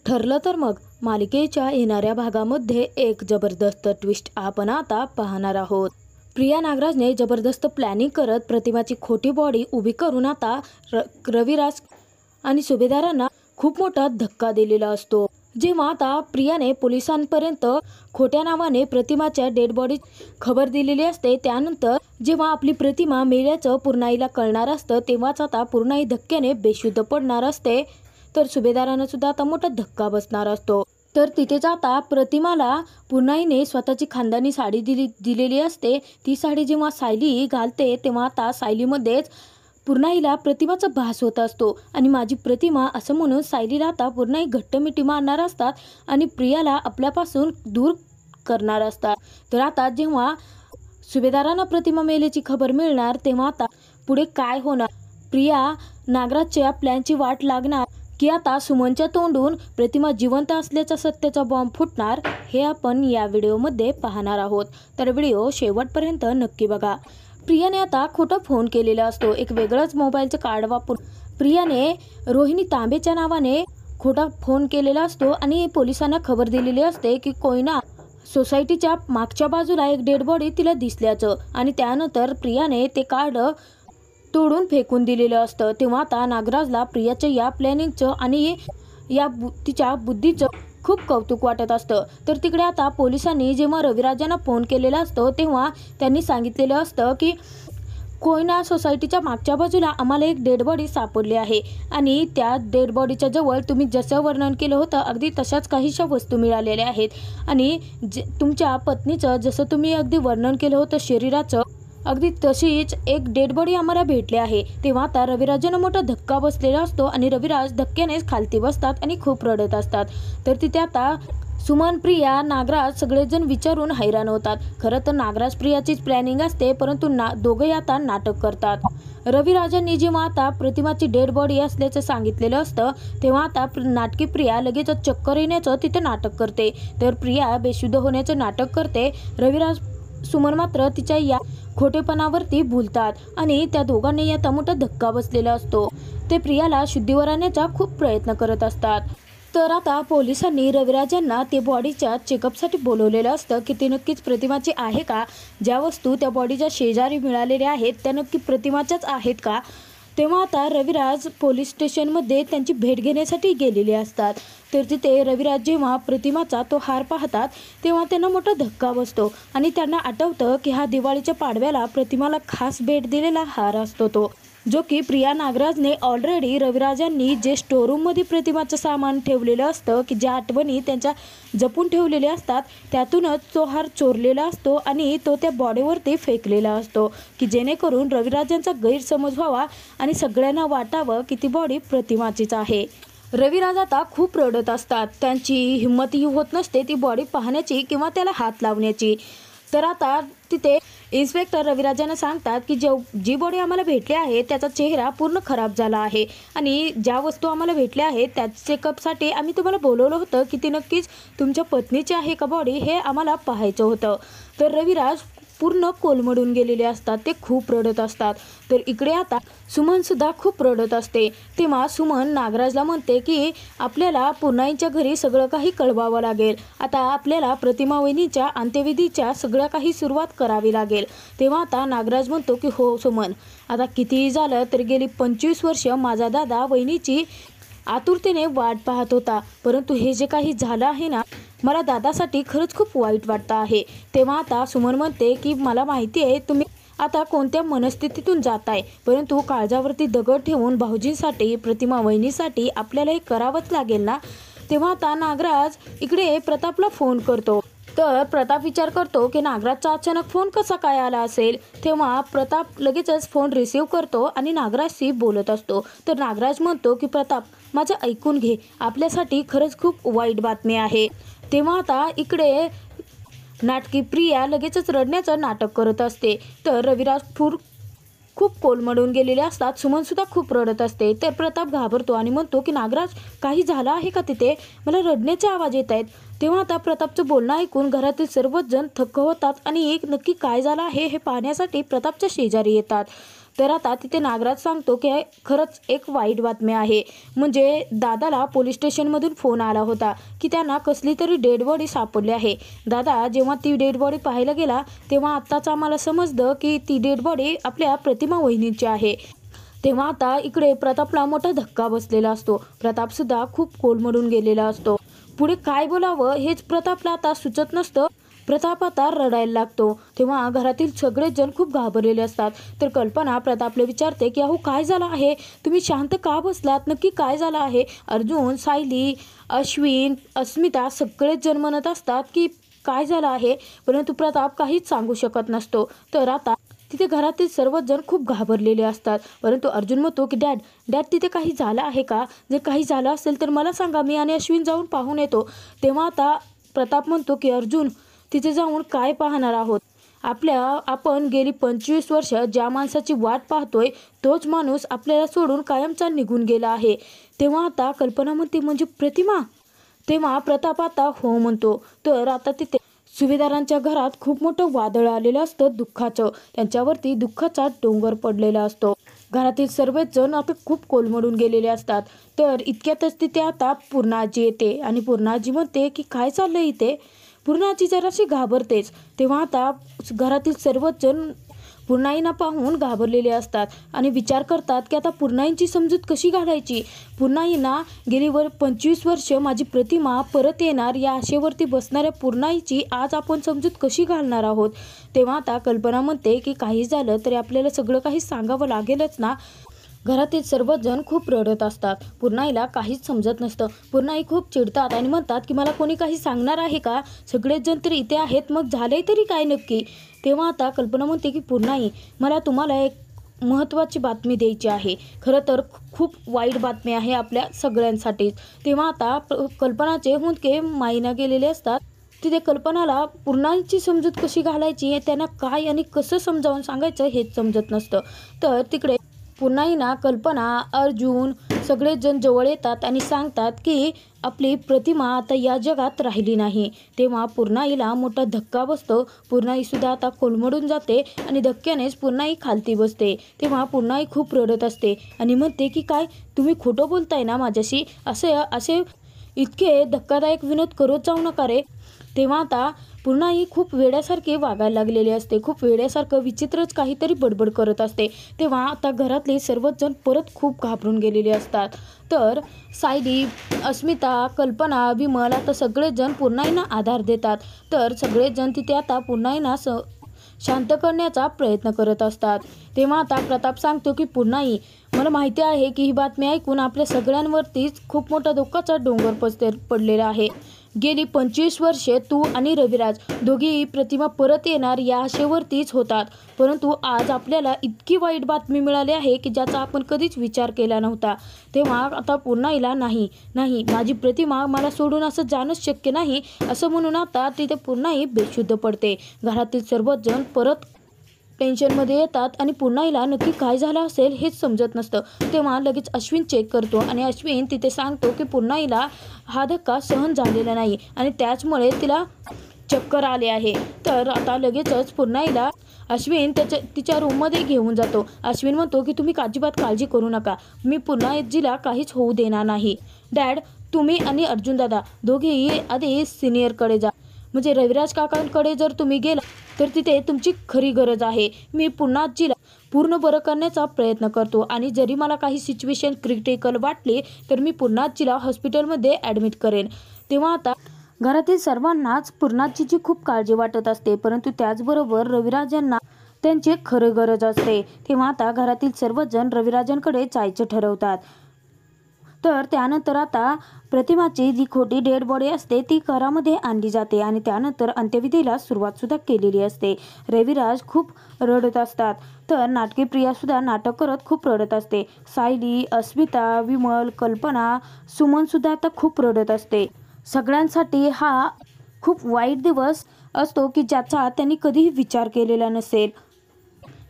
ठरलं तर मग मालिकेच्या येणाऱ्या भागामध्ये एक जबरदस्त ट्विस्ट आपण आता पाहणार आहोत। प्रिया नागराजने जबरदस्त प्लॅनिंग करत प्रतिमाची खोटी बॉडी उभी करून आता रविराज आणि सुभेदारांना खूप मोठा धक्का दिलेला असतो। जेव्हा आता प्रियाने पोलिसांपर्यंत खोट्या नावाने प्रतिमाच्या डेड बॉडी खबर दिलेली असते, त्यानंतर जेव्हा आपली प्रतिमा मेल्याचं पूर्णाईला कळणार असतं तेव्हाच आता पूर्णाई धक्क्याने बेशुद्ध पडणार असते। तर सुभेदारांना सुद्धा आता मोठा धक्का बसणार असतो। तर तिथेच आता प्रतिमाला पूर्णाईने स्वतःची खानदानी साडी दिलेली असते। ती साडी जेव्हा सायली घालते तेव्हा आता सायलीमध्येच पूर्णाईला प्रतिमाचा भास होत असतो आणि माझी प्रतिमा असं म्हणून सायलीला आता पूर्णाई घट्ट मिठी मारणार असतात आणि प्रियाला आपल्यापासून दूर करणार असतात। तर आता जेव्हा सुभेदारांना प्रतिमा मेल्याची खबर मिळणार तेव्हा आता पुढे काय होणार, प्रिया नागराजच्या प्लॅनची वाट लागणार की आता सुमनच्या तोंडून प्रतिमा जिवंत असल्याचा सत्याचा बॉम्ब फुटणार, हे आपण या व्हिडिओमध्ये पाहणार आहोत। तर व्हिडिओ शेवटपर्यंत नक्की बघा। प्रियाने आता खोटा फोन केलेला असतो। एक वेगळंच मोबाईलचं कार्ड वापरून प्रियाने रोहिणी तांबेच्या नावाने खोटा फोन केलेला असतो आणि पोलिसांना खबर दिलेली असते की कोयना सोसायटीच्या मागच्या बाजूला एक डेड बॉडी तिला दिसल्याचं आणि त्यानंतर प्रियाने ते कार्ड तोडून फेकून दिलेलं असतं। तेव्हा आता नागराजला प्रियाच्या या प्लॅनिंगचं आणि या तिच्या बुद्धीचं खूप कौतुक वाटत असतं। तर तिकडे आता पोलिसांनी जेव्हा रविराजांना फोन केलेला असतो तेव्हा त्यांनी सांगितलेलं असतं की कोयना सोसायटीच्या मागच्या बाजूला आम्हाला एक डेड बॉडी सापडली आहे आणि त्या डेड बॉडीच्या जवळ तुम्ही जसं वर्णन केलं होतं अगदी तशाच काहीशा वस्तू मिळालेल्या आहेत आणि तुमच्या पत्नीचं जसं तुम्ही अगदी वर्णन केलं होतं शरीराचं अगदी तशीच एक डेड बॉडी आम्हाला भेटली आहे। तेव्हा आता रविराजांना मोठा धक्का बसलेला असतो आणि रविराज धक्क्यानेच खालती बसतात आणि खूप रडत असतात। तर तिथे आता सुमन, प्रिया, नागराज सगळेजण विचारून हैराण होतात। खरं तर नागराज प्रियाचीच प्लॅनिंग असते, परंतु दोघंही आता नाटक करतात। रविराजांनी जेव्हा आता प्रतिमाची डेड बॉडी असल्याचं सांगितलेलं असतं तेव्हा आता नाटकी प्रिया लगेच चक्कर येण्याचं तिथे नाटक करते। तर प्रिया बेशुद्ध होण्याचं नाटक करते। रविराज सुमन मात्र तिच्या या खोटेपणावरती भुलतात आणि त्या दोघांनी आता मोठा धक्का बसलेला असतो। ते प्रियाला शुद्धीवर आणण्याचा खूप प्रयत्न करत असतात। तर आता पोलिसांनी रविराजांना ते बॉडीच्या चेकअपसाठी बोलवलेलं असतं की ते नक्कीच प्रतिमाची आहे का, ज्या वस्तू त्या बॉडीच्या शेजारी मिळालेल्या आहेत त्या नक्की प्रतिमाच्याच आहेत का। तेव्हा आता रविराज पोलीस स्टेशनमध्ये त्यांची भेट घेण्यासाठी गेलेले असतात। तर तिथे रविराज जेव्हा प्रतिमाचा तो हार पाहतात तेव्हा त्यांना मोठा धक्का बसतो आणि त्यांना आठवतं की हा दिवाळीच्या पाडव्याला प्रतिमाला खास भेट दिलेला हार असतो तो, जो की प्रिया नागराजने ऑलरेडी रविराजांनी जे स्टोरूममध्ये प्रतिमाचं सामान ठेवलेलं असतं की ज्या आठवणी त्यांच्या जपून ठेवलेल्या असतात त्यातूनच तो हार चोरलेला असतो आणि तो त्या बॉडीवरती फेकलेला असतो की जेणेकरून रविराजांचा गैरसमज व्हावा आणि सगळ्यांना वाटावं की ती बॉडी प्रतिमाचीच आहे। रविराज आता खूप रडत असतात, त्यांची हिंमतही होत नसते ती बॉडी पाहण्याची किंवा त्याला हात लावण्याची। तर आता तिथे इन्स्पेक्टर रविराजांना सांगतात की जी बॉडी आम्हाला भेटली आहे त्याचा चेहरा पूर्ण खराब झाला आहे आणि ज्या वस्तू आम्हाला भेटल्या आहेत त्या चेकअपसाठी आम्ही तुम्हाला बोलवलं होतं की ती नक्कीच तुमच्या पत्नीची आहे का बॉडी हे आम्हाला पाहायचं होतं। तर रविराज पूर्ण कोलमडून गेलेले असतात, ते खूप रडत असतात। तर इकडे आता सुमन सुद्धा खूप रडत असते। तेव्हा सुमन नागराजला म्हणते की आपल्याला पूर्णाईच्या घरी सगळं काही कळवावं लागेल, आता आपल्याला प्रतिमा वहिनीच्या अंत्यविधीच्या सगळ्या काही सुरुवात करावी लागेल। तेव्हा आता नागराज म्हणतो की हो सुमन, आता कितीही झालं तर गेली 25 वर्ष माझा दादा वहिनीची आतुरतेने वाट पाहत होता, परंतु हे जे काही झालं आहे ना मला दादासाठी खरंच खूप वाईट वाटतं आहे। तेव्हा आता सुमन म्हणते की मला माहिती आहे तुम्ही आता कोणत्या मनस्थितीतून जाताय, परंतु काळजावरती दगड ठेवून भाऊजींसाठी प्रतिमा वहिनीसाठी आपल्याला हे करावंच लागेल ना। तेव्हा आता नागराज इकडे प्रतापला फोन करतो। तर प्रताप विचार करतो की नागराजचा अचानक फोन कसा काय आला असेल। तेव्हा प्रताप लगेचच फोन रिसीव्ह करतो आणि नागराजशी बोलत असतो। तर नागराज म्हणतो की प्रताप माझं ऐकून घे, आपल्यासाठी खरंच खूप वाईट बातमी आहे। तेव्हा आता इकडे नाटकी प्रिया लगेचच रडण्याचं नाटक करत असते। तर रविराज खूप कोलमडून गेलेले असतात, सुमनसुद्धा खूप रडत असते। तर प्रताप घाबरतो आणि म्हणतो की नागराज काही झालं आहे का तिथे, मला रडण्याचे आवाज येत आहेत। तेव्हा आता प्रतापचं बोलणं ऐकून घरातील सर्वच जण थक्क होतात आणि नक्की काय झालं आहे हे पाहण्यासाठी प्रतापच्या शेजारी येतात। तर आता तिथे नागराज सांगतो की खरंच एक वाईट बातमी आहे. म्हणजे दादाला पोलीस स्टेशनमधून फोन आला होता की त्यांना कसली तरी डेड बॉडी सापडली आहे. दादा जेव्हा ती डेड बॉडी पाहायला गेला तेव्हा आत्ताच आम्हाला समजलं की ती डेड बॉडी आपल्या प्रतिमा वहिनीची आहे. तेव्हा आता इकडे प्रतापला मोठा धक्का बसलेला असतो. प्रतापसुद्धा खूप कोलमडून गेलेला असतो. पुढे काय बोलावं हेच प्रतापला आता सुचत नसतं. प्रताप आता रडायला लागतो. तेव्हा घरातील सगळेच जण खूप घाबरलेले असतात. तर कल्पना प्रतापला विचारते की अहो काय झालं आहे, तुम्ही शांत का बसलात, नक्की काय झालं आहे. अर्जुन, सायली, अश्विन, अस्मिता सगळेच जण म्हणत असतात की काय झालं आहे, परंतु प्रताप काहीच सांगू शकत नसतो. तर आता तिथे घरातील सर्वच जण खूप घाबरलेले असतात. परंतु अर्जुन म्हणतो की डॅड तिथे काही झालं आहे का, जर काही झालं असेल तर मला सांगा, मी आणि अश्विन जाऊन पाहून येतो. तेव्हा आता प्रताप म्हणतो की अर्जुन तिथे जाऊन काय पाहणार आहोत, आपण गेली 25 वर्ष ज्या माणसाची वाट पाहतोय तोच माणूस आपल्याला सोडून कायमचा निघून गेला आहे. तेव्हा आता कल्पना म्हणते म्हणजे प्रतिमा. तेव्हा प्रताप आता हो म्हणतो. तर आता तिथे सुभेदारांच्या घरात खूप मोठं वादळ आलेलं असतं दुःखाचं. त्यांच्यावरती दुःखाचा डोंगर पडलेला असतो. घरातील सर्वच जण आता खूप कोलमडून गेलेले असतात. तर इतक्यातच तिथे आता पूर्णाजी येते आणि पूर्णाजी म्हणते की काय चाललंय इथे. पूर्णाजी जराशी घाबरतेच. तेव्हा आता घरातील सर्वच जण पूर्णाईंना पाहून घाबरलेले असतात आणि विचार करतात की आता पूर्णाईंची समजूत कशी घालायची. पूर्णाईंना गेली 25 वर्ष माझी प्रतिमा परत येणार या आशेवरती बसणाऱ्या पूर्णाईची आज आपण समजूत कशी घालणार आहोत. तेव्हा आता कल्पना म्हणते की काही झालं तरी आपल्याला सगळं काही सांगावं लागेलच ना. घरातील सर्वच जण खूप रडत असतात. पूर्णाईला काहीच समजत नसतं. पूर्णाई खूप चिडतात आणि म्हणतात की मला कोणी काही सांगणार आहे का, सगळेच जण तरी इथे आहेत, मग झालंय तरी काय नक्की. तेव्हा आता कल्पना म्हणते की पूर्णाई मला तुम्हाला एक महत्त्वाची बातमी द्यायची आहे. खरं तर खूप वाईट बातमी आहे आपल्या सगळ्यांसाठीच. तेव्हा आता कल्पनाचे हुंदके माईना गेलेले असतात. तिथे कल्पनाला पूर्णाईची समजूत कशी घालायची, त्यांना काय आणि कसं समजावून सांगायचं हेच समजत नसतं. तर तिकडे पूर्णाईना कल्पना, अर्जुन सगळेच जण जवळ येतात आणि सांगतात की आपली प्रतिमा आता या जगात राहिली नाही. तेव्हा पूर्णाईला मोठा धक्का बसतो. पूर्णाईसुद्धा आता कोलमडून जाते आणि धक्क्यानेच पूर्णाई खालती बसते. तेव्हा पूर्णाई खूप रडत असते आणि म्हणते की काय तुम्ही खोटं बोलताय ना माझ्याशी, असे इतके धक्कादायक विनोद करत जाऊ नका रे. तेव्हा आता पूर्णाई खूप वेड्यासारखे वागायला लागलेली असते. खूप वेड्यासारखं विचित्रच काहीतरी बडबड करत असते. तेव्हा आता घरातले सर्वच जण परत खूप घाबरून गेलेले असतात. तर सायली, अस्मिता, कल्पना, विमल आता सगळेच जण पूर्णाईंना आधार देतात. तर सगळेच जण तिथे आता पूर्णाईंना शांत करण्याचा प्रयत्न करत असतात. तेव्हा आता प्रताप सांगतो की पूर्णाई मला माहिती आहे की ही बातमी ऐकून आपल्या सगळ्यांवरतीच खूप मोठा धोक्याचा डोंगर पडलेला आहे. गेली 25 वर्षे तू आणि रविराज दोघेही प्रतिमा परत येणार या आशेवरतीच होतात. परंतु आज आपल्याला इतकी वाईट बातमी मिळाली आहे की ज्याचा आपण कधीच विचार केला नव्हता. तेव्हा आता पूर्णाईला नाही माझी प्रतिमा मला सोडून असं जाणंच शक्य नाही असं म्हणून आता तिथे पूर्णाई बेशुद्ध पडते. घरातील सर्वच जण परत टेन्शनमध्ये येतात आणि पूर्णाईला नक्की काय झालं असेल हेच समजत नसतं. तेव्हा लगेच अश्विन चेक करतो आणि अश्विन तिथे सांगतो की पूर्णाईला हा धक्का सहन झालेला नाही आणि त्याचमुळे तिला चक्कर आले आहे. तर आता लगेचच पूर्णाईला अश्विन तिच्या रूममध्ये घेऊन जातो. अश्विन म्हणतो की तुम्ही अजिबात काळजी करू नका, मी पूर्णाजीला काहीच होऊ देणार नाही. डॅड तुम्ही आणि अर्जुन दादा दोघेही आधी सिनियरकडे जा, म्हणजे रविराज काकांकडे जर तुम्ही गेला तर तिथे तुमची खरी गरज आहे. मी पूर्णाजीला पूर्ण बरं करण्याचा प्रयत्न करतो आणि जरी मला काही सिच्युएशन क्रिटिकल वाटली तर मी पूर्णाजीला हॉस्पिटलमध्ये ॲडमिट करेन. तेव्हा आता घरातील सर्वांनाच पूर्णाजीची खूप काळजी वाटत असते. परंतु त्याचबरोबर रविराजांना त्यांची खरी गरज असते. तेव्हा आता घरातील सर्वजण रविराजांकडे जायचं ठरवतात. तर त्यानंतर आता प्रतिमाची जी खोटी डेड बॉडी असते ती घरामध्ये आणली जाते आणि त्यानंतर अंत्यविधीला सुरुवातसुद्धा केलेली असते. रविराज खूप रडत असतात. तर नाटकी प्रियासुद्धा नाटक करत खूप रडत असते. सायली, अस्मिता, विमल, कल्पना, सुमनसुद्धा आता खूप रडत असते. सगळ्यांसाठी हा खूप वाईट दिवस असतो की ज्याचा त्यांनी कधीही विचार केलेला नसेल.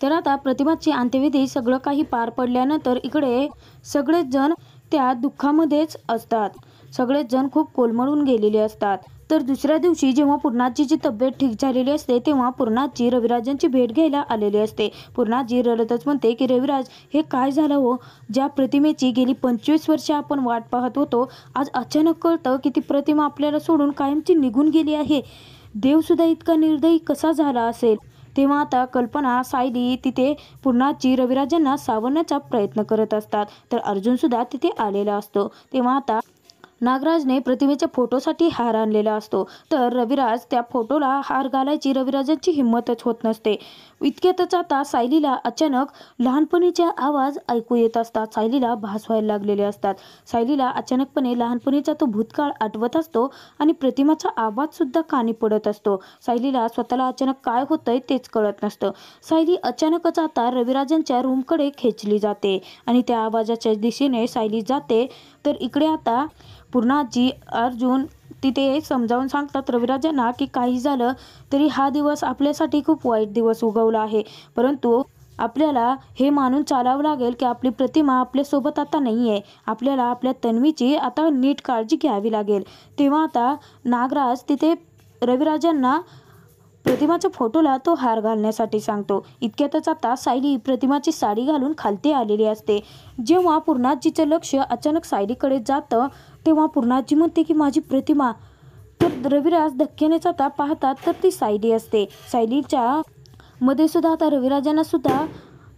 तर आता प्रतिमाची अंत्यविधी सगळं काही पार पडल्यानंतर इकडे सगळेच जण त्या दुःखामध्येच असतात. सगळेच जण खूप कोलमडून गेलेले असतात. तर दुसऱ्या दिवशी जेव्हा पूर्णाजीची तब्येत ठीक झालेली असते तेव्हा पूर्णाजी रविराजांची भेट घ्यायला आलेली असते. पूर्णाजी रडतच म्हणते की रविराज, हे काय झालं हो? ज्या प्रतिमेची गेली 25 वर्षे आपण वाट पाहत होतो, आज अचानक कळतं की ती प्रतिमा आपल्याला सोडून कायमची निघून गेली आहे. देवसुद्धा इतका निर्दयी कसा झाला असेल? तेव्हा आता कल्पना, सायली तिथे पूर्णाजी रविराजांना सावरण्याचा प्रयत्न करत असतात. तर अर्जुनसुद्धा तिथे आलेला असतो. तेव्हा आता नागराजने प्रतिमेच्या फोटोसाठी हार आणलेला असतो. तर रविराज त्या फोटोला हार घालायची रविराजांची हिंमतच होत नसते. इतक्यातच आता सायलीला अचानक लहानपणीचे आवाज ऐकू येत असतात. सायलीला भास व्हायला लागलेले असतात. सायलीला अचानकपणे लहानपणीचा तो भूतकाळ आठवत असतो आणि प्रतिमाचा आवाजसुद्धा कानी पडत असतो. सायलीला स्वतःला अचानक काय होतंय तेच कळत नसतं. सायली अचानकच आता रविराजांच्या रूमकडे खेचली जाते आणि त्या आवाजाच्या दिशेने सायली जाते. तर इकडे आता पूर्णाजी, अर्जुन तिथे समजावून सांगतात रविराजांना की काही झालं तरी हा दिवस आपल्यासाठी खूप वाईट दिवस उगवला आहे, परंतु आपल्याला हे मानून चालावं लागेल की आपली प्रतिमा आपल्यासोबत आता नाही आहे. आपल्याला आपल्या तन्वीची आता नीट काळजी घ्यावी लागेल. तेव्हा आता नागराज तिथे रविराजांना प्रतिमाच्या फोटोला तो हार घालण्यासाठी सांगतो. इतक्यातच आता सायली प्रतिमाची साडी घालून खालती आलेली असते. जेव्हा पूर्णाजीचं लक्ष अचानक सायलीकडे जातं तेव्हा पूर्णाजी म्हणते की माझी प्रतिमा. तर रविराज धक्क्यानेच आता पाहतात तर ती सायली असते. सायलीच्या मध्ये सुद्धा आता रविराजांना सुद्धा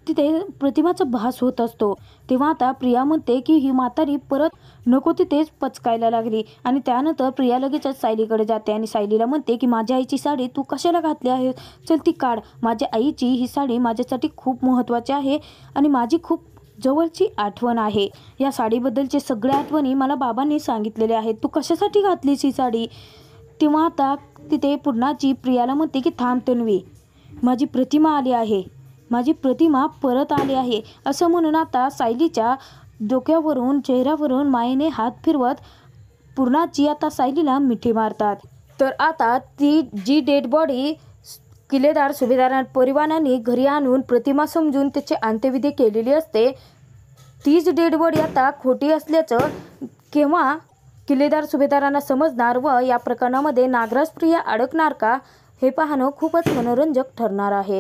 तिथे प्रतिमाचा भास होत असतो. तेव्हा आता प्रिया म्हणते की ही म्हातारी परत नको तिथेच पचकायला लागली आणि त्यानंतर प्रिया लगेचच सायलीकडे जाते आणि सायलीला म्हणते की माझ्या आईची साडी तू कशाला घातली आहे? चल ती काढ. माझ्या आईची ही साडी माझ्यासाठी खूप महत्त्वाची आहे आणि माझी खूप जवळची आठवण आहे. या साडीबद्दलचे सगळ्या आठवणी मला बाबांनी सांगितलेल्या आहेत. तू कशासाठी घातलीस ही साडी? तेव्हा आता तिथे पूर्णाजी प्रियाला म्हणते की थांब तन्वी, माझी प्रतिमा आली आहे, माझी प्रतिमा परत आली आहे. असं म्हणून आता सायलीच्या डोक्यावरून चेहऱ्यावरून मायेने हात फिरवत पूर्णाजी आता सायलीला मिठी मारतात. तर आता ती जी डेड बॉडी किल्लेदार सुभेदार परिवारांनी घरी आणून प्रतिमा समजून त्याची अंत्यविधी केलेली असते, तीच डेड बॉडी आता खोटी असल्याचं केव्हा किल्लेदार सुभेदारांना समजणार व या प्रकरणामध्ये नागराज प्रिया अडकणार का हे पाहणं खूपच मनोरंजक ठरणार आहे.